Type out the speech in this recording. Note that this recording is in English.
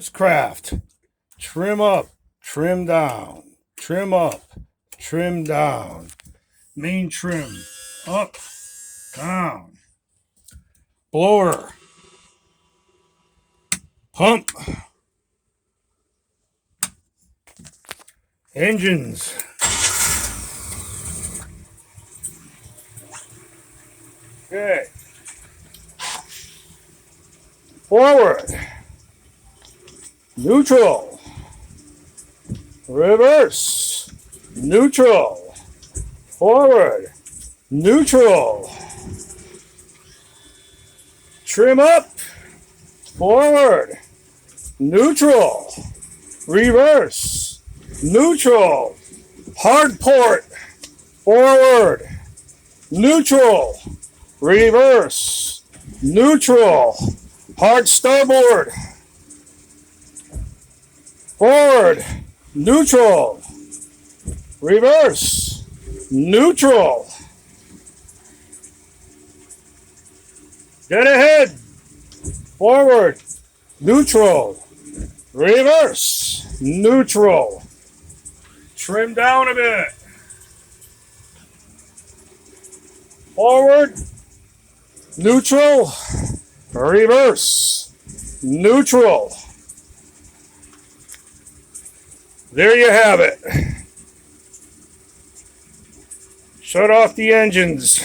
Craft. Trim up, trim down, trim up, trim down. Main trim, up, down. Blower, pump, engines. Okay. Forward, neutral, reverse, neutral, forward, neutral, trim up, forward, neutral, reverse, neutral, hard port, forward, neutral, reverse, neutral, hard starboard, forward, neutral, reverse, neutral, dead ahead, forward, neutral, reverse, neutral, trim down a bit, forward, neutral, reverse, neutral. There you have it. Shut off the engines.